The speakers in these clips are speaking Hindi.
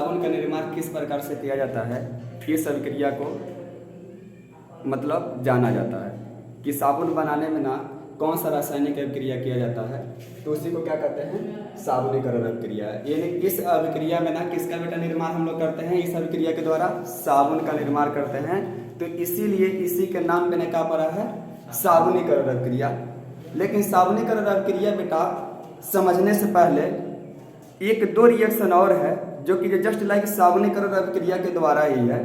साबुन का निर्माण किस प्रकार से किया जाता है, इस अभिक्रिया को मतलब जाना जाता है कि साबुन बनाने में ना कौन सा रासायनिक अभिक्रिया किया जाता है, तो उसी को क्या कहते हैं, साबुनीकरण अभिक्रिया। यानी इस अभिक्रिया में ना किसका बेटा निर्माण हम लोग करते हैं, इस अभिक्रिया के द्वारा साबुन का निर्माण करते हैं। तो इसीलिए इसी के नाम पे ने क्या पड़ा है, साबुनीकरण अभिक्रिया। लेकिन साबुनीकरण अभिक्रिया बेटा समझने से पहले एक दो रिएक्शन और है जो कि जस्ट लाइक साबुनीकरण अभिक्रिया के द्वारा ही है।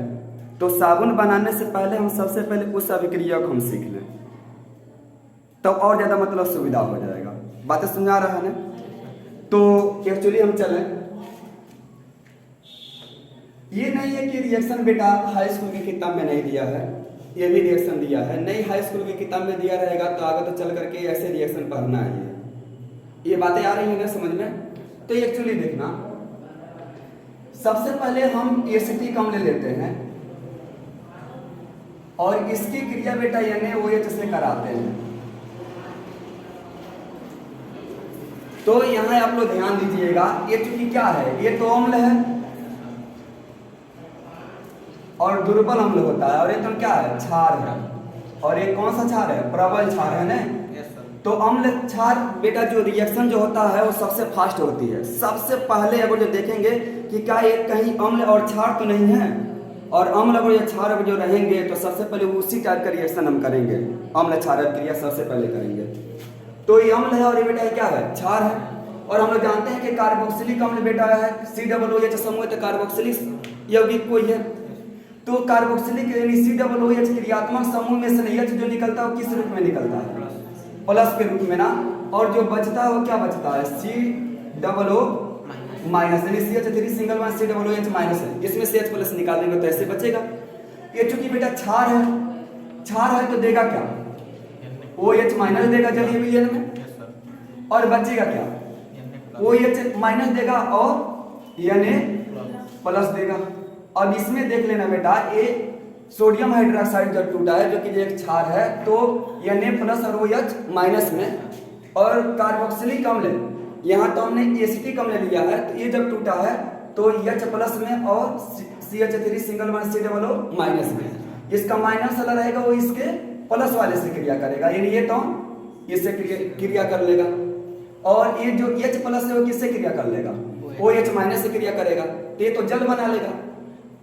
तो साबुन बनाने से पहले हम सबसे पहले उस अभिक्रिया को हम सीख लें, तब तो और ज़्यादा मतलब सुविधा हो जाएगा। बातें समझा रहा है ना। तो एक्चुअली हम चलें, ये नहीं है कि रिएक्शन बेटा हाई स्कूल की किताब में नहीं दिया है, ये भी रिएक्शन दिया है। नहीं हाई स्कूल की किताब में दिया रहेगा तो आगे तो चल करके ऐसे रिएक्शन पढ़ना है। ये बातें आ रही हैं ना समझ में। तो एक्चुअली देखना, सबसे पहले हम एसिटिक अम्ल लेते हैं और इसकी क्रिया बेटा NaOH से कराते हैं। तो यहाँ आप लोग ध्यान दीजिएगा, ये चूंकि क्या है, ये तो अम्ल है और दुर्बल अम्ल होता है, और ये तो क्या है, क्षार है। और ये कौन सा क्षार है, प्रबल क्षार है ना। तो अम्ल क्षार बेटा जो रिएक्शन जो होता है वो सबसे फास्ट होती है। सबसे पहले अगर जो देखेंगे कि क्या ये कहीं अम्ल और क्षार तो नहीं है, और अम्ल और क्षार अगर जो रहेंगे तो सबसे पहले उसी टाइप का रिएक्शन हम करेंगे, अम्ल क्षार क्रिया सबसे पहले करेंगे। तो ये अम्ल है और ये बेटा क्या है, क्षार है। और हम लोग जानते हैं कि कार्बोक्सिलिक अम्ल बेटा है COOH समूह, तो कार्बोक्सिलिक यौगिक कोई है। तो कार्बोक्सिलिक यानी COOH क्रियात्मक समूह में से H जो निकलता है वो किस रूप में निकलता है, प्लस के रूप में ना। और जो बचता है वो क्या बचता है, COO माइनस, यानी CH3 single one COOH minus है, इसमें से H प्लस निकाल देंगे तो ऐसे बचेगा। ये चूंकि बेटा क्षार है, क्षार है तो देगा क्या, OH माइनस देगा जलीय विलयन में, और बचेगा क्या, OH माइनस देगा और Na प्लस देगा। अब इसमें देख लेना बेटा, ये सोडियम हाइड्रोक्साइड जब टूटा है जो कि एक क्षार है, तो Na प्लस और OH माइनस में, और कार्बोक्सिलिक अम्ल यहाँ तो हमने एसिटिक अम्ल लिया है, तो ये जब टूटा है तो H प्लस में और CH3 single one COO minus में। इसका माइनस वाला रहेगा वो इसके प्लस वाले से क्रिया करेगा, यानी ये तो इससे क्रिया कर लेगा। और ये जो H प्लस है वो किससे क्रिया कर लेगा, OH माइनस से क्रिया करेगा, तो ये तो जल बना लेगा।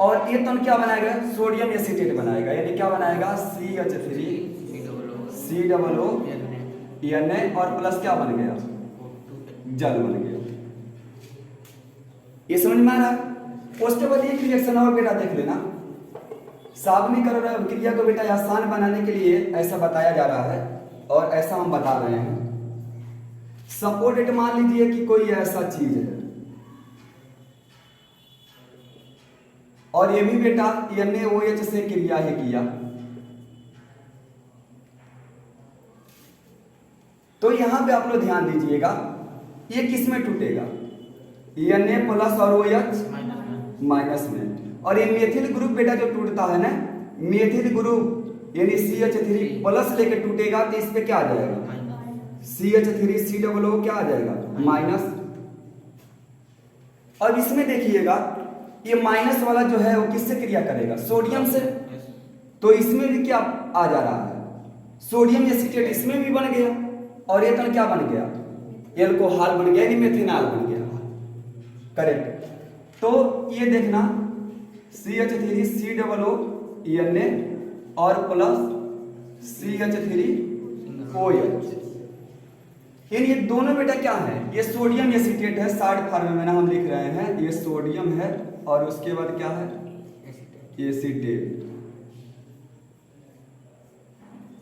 और ये तो क्या बनाएगा, सोडियम एसीटेट बनाएगा, यानी क्या बनाएगा, CH3 COO Na और प्लस क्या बन गया, जल बन गया। ये समझ में आ रहा है। उसके बाद एक रिएक्शन और बेटा देख लेना, साबुनीकरण अभिक्रिया को बेटा आसान बनाने के लिए ऐसा बताया जा रहा है और ऐसा हम बता रहे हैं। सपोर्टेड मान लीजिए कि कोई ऐसा चीज है और ये भी बेटा NaOH से क्रिया ही किया, तो यहां पे आप लोग ध्यान दीजिएगा, ये किस में टूटेगा, Na प्लस और OH माइनस में। और ये मेथिल ग्रुप बेटा जो टूटता है ना, मेथिल ग्रुप यानी CH3 प्लस लेके टूटेगा, तो इस पे क्या आ जाएगा, CH3 COO क्या आ जाएगा, माइनस। अब इसमें देखिएगा, ये माइनस वाला जो है वो किससे क्रिया करेगा, सोडियम से। तो इसमें भी क्या आ जा रहा है, सोडियम एसीटेट इसमें भी बन गया, और ये तो क्या बन गया, एल्कोहल बन गया, यानी मेथेनॉल बन गया, करेक्ट। तो ये देखना CH3 COO Na और प्लस CH3OH, यानी ये दोनों बेटा क्या है, ये सोडियम एसीटेट है, साइड फार्म में ना हम लिख रहे हैं, ये सोडियम है और उसके बाद क्या है, एसीटेट।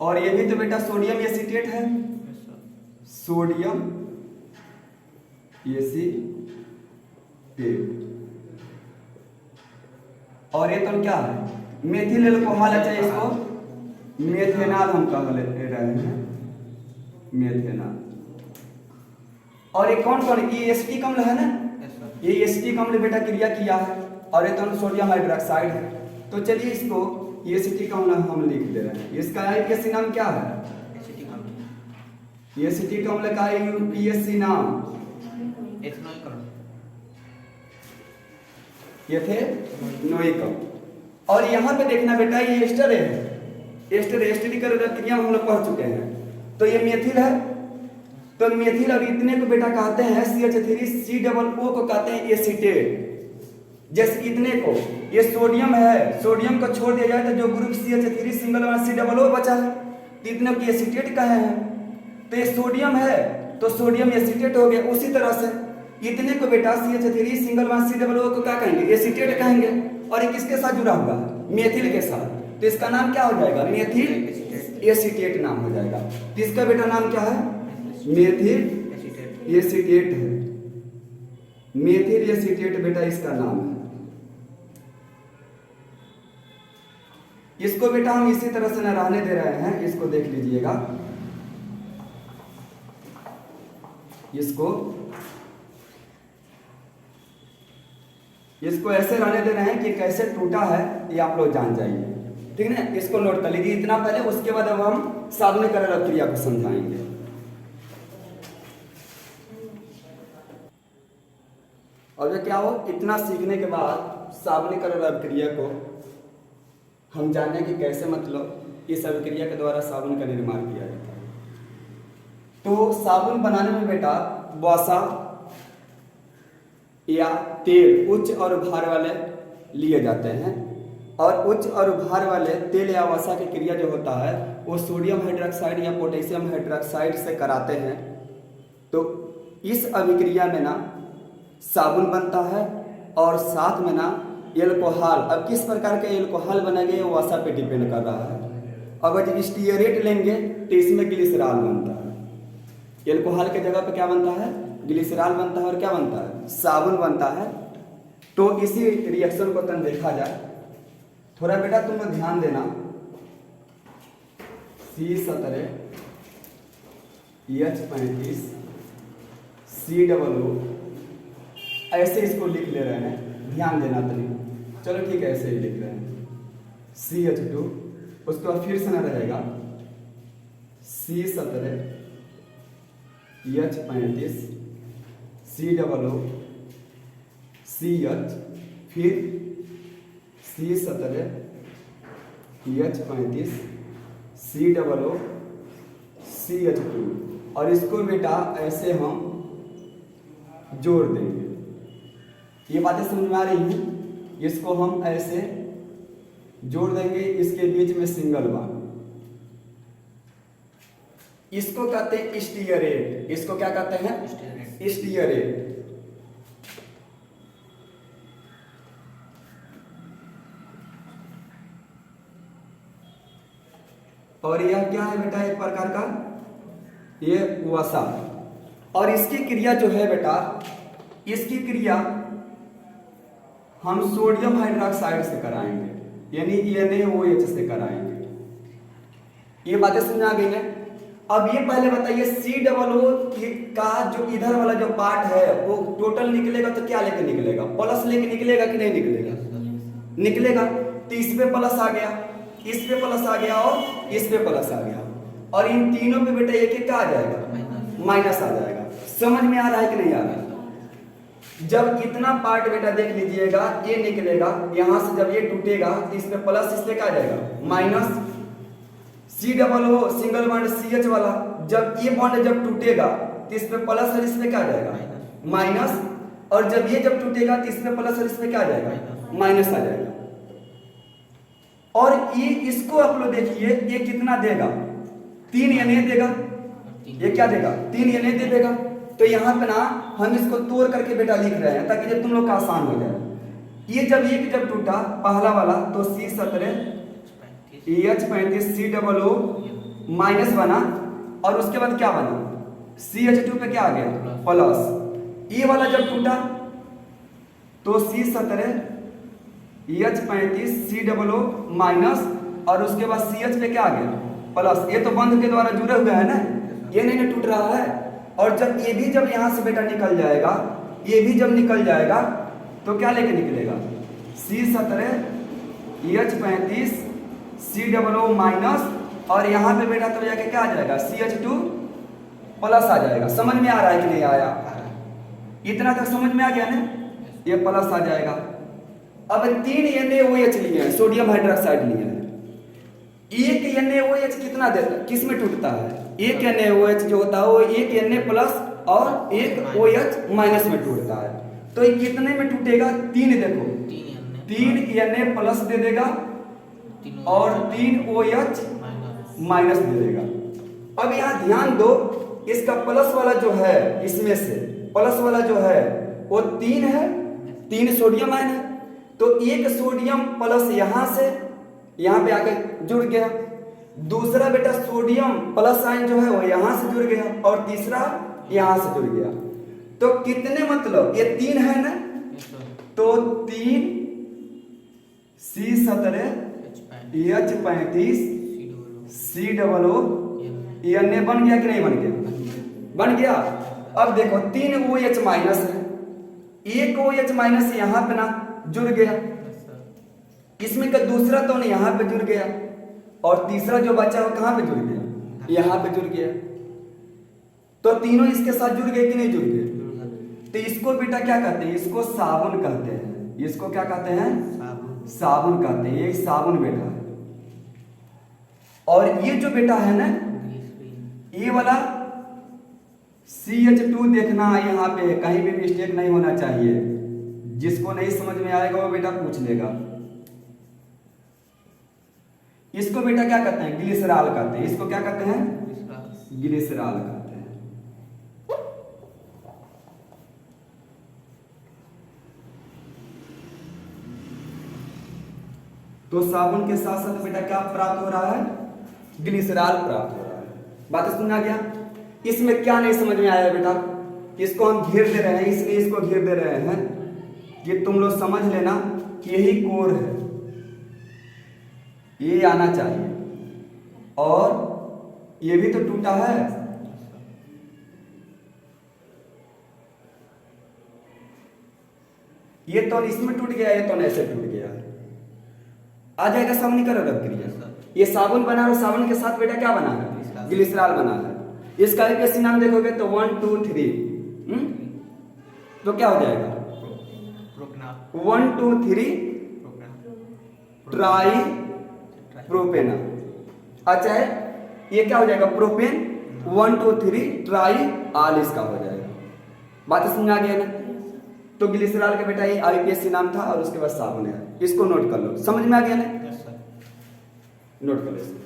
और ये भी तो बेटा सोडियम एसीटेट है, सोडियम एसीटेट। और ये तो क्या है, मेथिल एल्कोहल, अच्छा इसको मेथेनॉल हम कह रहे हैं, मेथेनॉल। और ये कौन कौन, ये एसिटिक अम्ल है ना, ये एसिटिक अम्ल बेटा क्रिया किया है, और ये तो सोडियम हाइड्रोक्साइड है। तो चलिए इसको एसिटिक अम्ल हम लिख दे रहे हैं, इसका आईपीएससी नाम क्या है, एसिटिक अम्ल का यूपीएससी नाम ये थे नोइक। और यहाँ पे देखना बेटा ये एस्टर है, एस्टरिकल क्रिया हम लोग पढ़ चुके हैं। तो ये मेथिल है, तो मेथिल और इतने को बेटा कहते हैं CH3COO को कहते हैं एसीटेट। जैसे इतने को ये सोडियम है, सोडियम को छोड़ दिया जाए तो जो ग्रुप CH3 सिंगल और COO बचा है, तो इतने को एसीटेट कहे हैं। तो ये सोडियम है तो सोडियम एसीटेट हो गया। उसी तरह से इतने को बेटा CH3 सिंगल वन COO को क्या कहेंगे? एसीटेट कहेंगे। और ये किसके साथ जुड़ा हुआ है? मेथिल के साथ। तो इसका नाम क्या हो जाएगा? मेथिल एसीटेट नाम हो जाएगा। तो इसका बेटा नाम क्या है? मेथिल एसीटेट है। मेथिल एसीटेट बेटा इसका नाम है। इसको बेटा हम इसी तरह से न रहने दे रहे हैं, इसको देख लीजिएगा। इसको ऐसे रहने दे रहे हैं कि कैसे टूटा है ये आप लोग जान जाइए, ठीक है। इसको नोट कर लीजिए इतना पहले, उसके बाद अब हम साबुनीकरण क्रिया को समझाएंगे। और ये क्या हो, इतना सीखने के बाद साबुनीकरण अभिक्रिया को हम जाने कि कैसे मतलब इस अभिक्रिया के द्वारा साबुन का निर्माण किया जाता है। तो साबुन बनाने में बेटा वसा या तेल उच्च और भार वाले लिए जाते हैं, और उच्च और भार वाले तेल या वसा की क्रिया जो होता है वो सोडियम हाइड्रोक्साइड या पोटेशियम हाइड्रोक्साइड से कराते हैं। तो इस अभिक्रिया में ना साबुन बनता है और साथ में ना एल्कोहल। अब किस प्रकार के एल्कोहल बनेंगे वो वसा पे डिपेंड कर रहा है। अगर जब स्टीयरेट लेंगे तो इसमें ग्लिसरॉल बनता है। एल्कोहल के जगह पे क्या बनता है? ग्लिसरॉल बनता है। और क्या बनता है? साबुन बनता है। तो इसी रिएक्शन को तन देखा जाए थोड़ा बेटा, तुम लोग ध्यान देना। C17 H35 COO ऐसे इसको लिख ले रहे हैं, ध्यान देना तनी। चलो ठीक है, ऐसे ही लिख रहे हैं। CH2 उसके बाद फिर से ना रहेगा C17 H35 COO CH, फिर C17 H35 COO CH2, और इसको बेटा ऐसे हम जोड़ देंगे। ये बातें समझ में आ रही हैं? इसको हम ऐसे जोड़ देंगे, इसके बीच में सिंगल बॉन्ड। इसको कहते हैं स्टीयरेट। इसको क्या कहते हैं? स्टीयरेट। और यह क्या है बेटा? एक प्रकार का ये वसा। और इसकी क्रिया जो है बेटा, इसकी क्रिया हम सोडियम हाइड्रोक्साइड से कराएंगे, यानी NaOH से कराएंगे। ये बातें समझ आ गई है? अब ये पहले बताइए COO का जो इधर वाला जो पार्ट है वो टोटल निकलेगा तो क्या लेके निकलेगा? प्लस लेके निकलेगा कि नहीं निकलेगा? निकलेगा। तो इस पे प्लस आ गया, इस पे प्लस आ गया और इस पे प्लस आ गया, और इन तीनों पे बेटा एक एक क्या आ जाएगा? माइनस आ जाएगा। समझ में आ रहा है कि नहीं आ रहा है? जब इतना पार्ट बेटा देख लीजिएगा, ये निकलेगा यहां से, जब ये टूटेगा तो इस पे प्लस, इस पे क्या आ जाएगा? Minus. COO single bond CH वाला, जब ये बॉन्ड जब टूटेगा तो इस पे प्लस और इस पे क्या आ जाएगा? माइनस। और जब ये जब टूटेगा तो इस पे प्लस और इस पे क्या आ जाएगा? माइनस आ जाएगा। और ये इसको आप लोग देखिए, ये कितना देगा? 3 Na देगा। ये क्या देगा? 3 Na दे देगा। तो यहाँ पे ना हम इसको तोड़ करके बेटा लिख रहे हैं ताकि जब तुम लोग का आसान हो जाए। ये जब टूटा पहला वाला तो C17 H35 COO माइनस बना, और उसके बाद क्या बना? CH2 पे क्या आ गया? प्लस। ये वाला जब टूटा तो C17 H35 COO माइनस, और उसके बाद CH पे क्या आ गया? प्लस। ये तो बंध के द्वारा जुड़े हुए हैं ना, ये नहीं टूट रहा है। और जब ये भी जब यहां से बेटा निकल जाएगा, ये भी जब निकल जाएगा तो क्या लेके निकलेगा? C17 H35 COO माइनस, और यहाँ पे बेटा तो जाके क्या आ जाएगा? CH2 प्लस आ जाएगा। समझ में आ रहा है कि नहीं आया? इतना तक समझ में आ गया ना? ये प्लस आ जाएगा, अब 3 NaOH लिए हैं, सोडियम हाइड्रोक्साइड लिए हैं। एक NaOH कितना देता है, किस में टूटता है? एक NaOH जो होता है वो एक Na प्लस और एक OH माइनस में टूटता है। तो ये कितने में टूटेगा? 3, देखो 3 Na प्लस दे देगा और 3 OH माइनस दे देगा। अब यहाँ ध्यान दो, इसका प्लस वाला जो है, इसमें से प्लस वाला जो है वो 3 है, 3 सोडियम आयन है। तो एक सोडियम प्लस यहाँ से यहाँ पे आकर जुड़ गया, दूसरा बेटा सोडियम प्लस आयन जो है वो यहाँ से जुड़ गया और तीसरा यहाँ से जुड़ गया। तो कितने, मतलब ये 3 है ना, तो 3 C17 H35 COO Na बन गया कि नहीं बन गया? बन गया। अब देखो 3 OH माइनस है, एक OH माइनस यहाँ पे ना जुड़ गया, इसमें का दूसरा तो नहीं यहाँ पे जुड़ गया और तीसरा जो बचा वो कहाँ पे जुड़ गया? यहाँ पे जुड़ गया। तो तीनों इसके साथ जुड़ गए कि नहीं जुड़ गए? तो इसको बेटा क्या कहते हैं? इसको साबुन कहते हैं। इसको क्या कहते हैं? साबुन कहते हैं। ये साबुन बेटा है। और ये जो बेटा है ना, ये वाला CH2 देखना यहाँ पे कहीं भी मिस्टेक नहीं होना चाहिए। जिसको नहीं समझ में आएगा वो बेटा पूछ लेगा। इसको बेटा क्या कहते हैं? ग्लिसरॉल कहते हैं। इसको क्या कहते हैं? ग्लिसरॉल कहते हैं। तो साबुन के साथ साथ बेटा क्या प्राप्त हो रहा है? ग्लिसरॉल प्राप्त हो रहा है। बात समझ आ गया? इसमें क्या नहीं समझ में आया बेटा? इसको हम घेर दे रहे हैं, इसलिए इसको घेर दे रहे हैं कि तुम लोग समझ लेना कि यही कोर है, ये आना चाहिए। और ये भी तो टूटा है, ये तो इसमें टूट गया, ये तो ऐसे टूट गया। आ जाएगा सामने का रब क्रिया। ये साबुन बना और साबुन के साथ बेटा क्या बना है? ग्लिसरॉल बना है। इसका IUPAC नाम देखोगे तो 1 2 3 तो क्या हो जाएगा? 1 2 3 ट्राई प्रोपेना। अच्छा है, ये क्या हो जाएगा? प्रोपेन। 1 2 3 ट्राई आल इसका हो जाएगा। बात समझ आ गया ना? तो ग्लिसरॉल का बेटा ये IUPAC नाम था और उसके बाद साबुन है। इसको नोट कर लो। समझ में आ गया ना? नोट कर लो इसको।